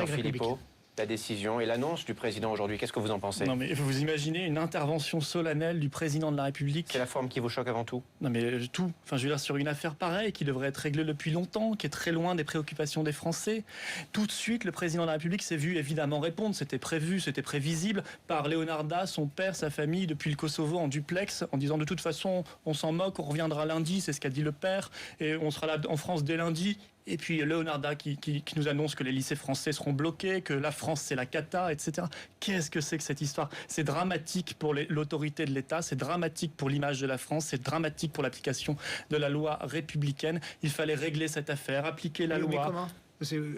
Philippot, la décision et l'annonce du président aujourd'hui, qu'est-ce que vous en pensez? Non mais vous imaginez une intervention solennelle du président de la République? C'est la forme qui vous choque avant tout? Non mais tout, enfin je veux dire sur une affaire pareille qui devrait être réglée depuis longtemps, qui est très loin des préoccupations des Français. Tout de suite le président de la République s'est vu évidemment répondre, c'était prévu, c'était prévisible, par Leonarda, son père, sa famille, depuis le Kosovo en duplex, en disant de toute façon on s'en moque, on reviendra lundi, c'est ce qu'a dit le père, et on sera là en France dès lundi. Et puis Leonarda qui nous annonce que les lycées français seront bloqués, que la France c'est la cata, etc. Qu'est-ce que c'est que cette histoire? C'est dramatique pour l'autorité de l'État, c'est dramatique pour l'image de la France, c'est dramatique pour l'application de la loi républicaine. Il fallait régler cette affaire, appliquer la loi. Mais comment?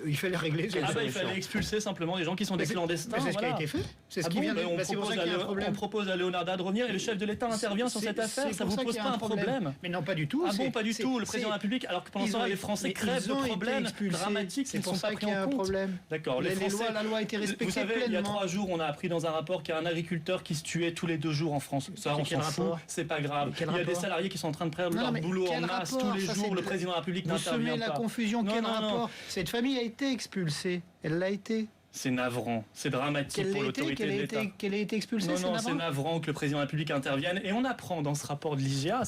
Il fallait régler. Il fallait expulser simplement des gens qui sont des clandestins. C'est ce qui a été fait. C'est ce qui vient. On propose à Leonarda de revenir et le chef de l'État intervient sur cette affaire. Ça vous pose pas un problème? Mais non, pas du tout. Ah bon, pas du tout. Le président de la République, alors que pendant ce temps, les Français crèvent de problèmes dramatiques. C'est pour ça qu'il y a un problème. D'accord. La loi a été respectée. Vous savez, il y a 3 jours, on a appris dans un rapport qu'il y a un agriculteur qui se tuait tous les 2 jours en France. Ça, on s'en fout. C'est pas grave. Il y a des salariés qui sont en train de perdre leur boulot en masse tous les jours. Le président de la République n'intervient pas. Vous semez la confusion. Quel rapport? Cette famille a été expulsée. Elle l'a été. C'est navrant, c'est dramatique pour l'autorité de l'État. Qu'elle ait été expulsée, non, c'est navrant que le président de la République intervienne. Et on apprend dans ce rapport de l'IGA,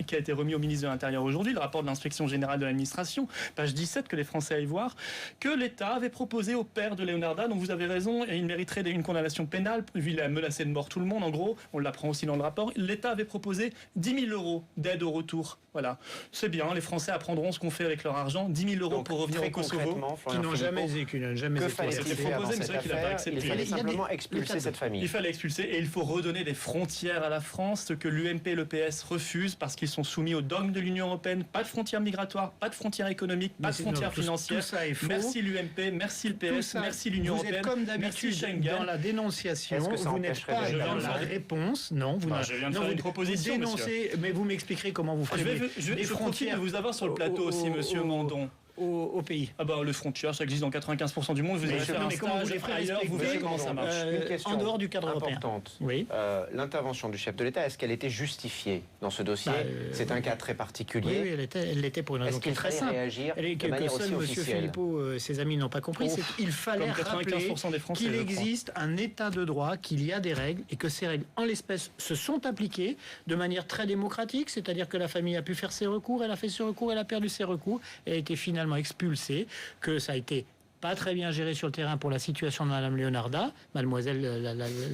qui a été remis au ministre de l'Intérieur aujourd'hui, le rapport de l'inspection générale de l'administration, page 17, que les Français aillent voir, que l'État avait proposé au père de Leonarda, dont vous avez raison, et il mériterait une condamnation pénale, vu qu'il a menacé de mort tout le monde, en gros, on l'apprend aussi dans le rapport, l'État avait proposé 10 000 euros d'aide au retour. Voilà, c'est bien, les Français apprendront ce qu'on fait avec leur argent, 10 000 euros donc, pour revenir au Kosovo. Qui n'ont jamais été proposé, mais c'est vrai qu'il n'a pas accepté. Il fallait simplement expulser cette famille. Il fallait expulser et il faut redonner des frontières à la France, ce que l'UMP et le PS refusent parce qu'ils sont soumis aux dogmes de l'Union européenne. Pas de frontières migratoires, pas de frontières économiques, pas de frontières financières. Tout ça est faux. Merci l'UMP, merci le PS, merci l'Union européenne. Vous êtes comme d'habitude dans la dénonciation. Vous n'êtes pas dans la réponse. Non, vous je viens de faire une proposition, dénoncez, mais vous m'expliquerez comment vous ferez des frontières. Je vous avoir sur le plateau aussi, monsieur Mandon. Au pays. Ah bah le frontière, ça existe dans 95% du monde. Vous allez faire un stage ailleurs, vous verrez comment ça marche. Une question en dehors du cadre importante. Oui. L'intervention du chef de l'État, est-ce qu'elle était justifiée dans ce dossier? C'est un cas très particulier. Oui, elle l'était pour une raison qui est très simple. Réagir de manière aussi Monsieur Philippot, ses amis n'ont pas compris, c'est qu'il fallait rappeler qu'il existe un état de droit, qu'il y a des règles et que ces règles, en l'espèce, se sont appliquées de manière très démocratique, c'est-à-dire que la famille a pu faire ses recours, elle a fait ses recours, elle a perdu ses recours et a été finalement expulsée, que ça a été pas très bien géré sur le terrain pour la situation de Madame Leonarda, Mademoiselle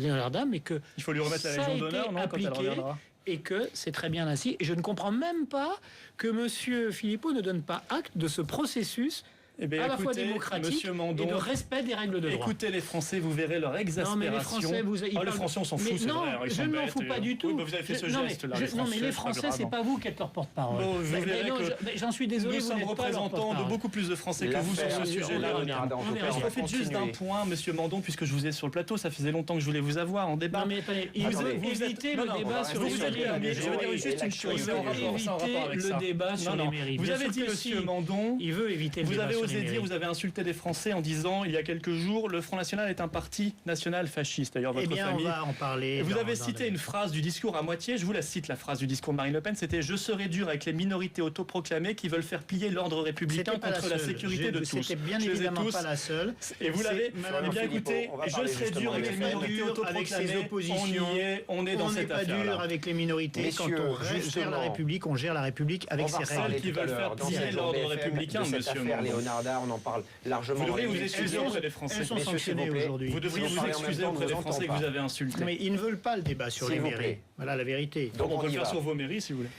Leonarda, mais que il faut lui remettre la Légion d'honneur, non, quand elle reviendra. Et que c'est très bien ainsi. Et je ne comprends même pas que Monsieur Philippot ne donne pas acte de ce processus à la fois démocratique et de respect des règles de droit. Écoutez les Français, vous verrez leur exaspération. Non, mais les Français, les Français, on s'en fout, c'est vrai. Je ne m'en fous pas du tout. Oui, vous avez fait ce geste-là. Non, mais les Français, c'est pas vous qui êtes leur porte-parole. J'en suis désolé. Nous sommes représentants de beaucoup plus de Français que vous sur ce sujet-là. Je profite juste d'un point, monsieur Mandon, puisque je vous ai sur le plateau. Ça faisait longtemps que je voulais vous avoir en débat. Non, mais vous évitez le débat sur les mairies. Je vais dire juste une chose. Le débat sur les mairies. Vous avez dit, monsieur Mandon, il veut éviter le débat. Vous avez osé dire, vous avez insulté des Français en disant il y a quelques jours le Front National est un parti national fasciste. D'ailleurs votre famille. On va en parler. Vous avez cité une phrase du discours à moitié. Je vous la cite, la phrase du discours de Marine Le Pen. C'était je serai dur avec les minorités autoproclamées qui veulent faire plier l'ordre républicain contre la sécurité de tous. C'était bien évidemment pas la seule. Et vous l'avez bien écouté. Je serai dur avec les minorités autoproclamées. On est dans cette affaire. On n'est pas dur avec les minorités. Quand on gère la République, on gère la République avec ses règles. Celles qui veulent faire plier l'ordre républicain, monsieur. Leonarda, on en parle largement. Vous devriez vous excuser auprès des Français. Elles sont sanctionnées aujourd'hui. Vous devriez vous excuser auprès des Français que vous avez insultés. Mais ils ne veulent pas le débat sur les mairies. Voilà la vérité. Donc on peut le faire sur vos mairies si vous voulez.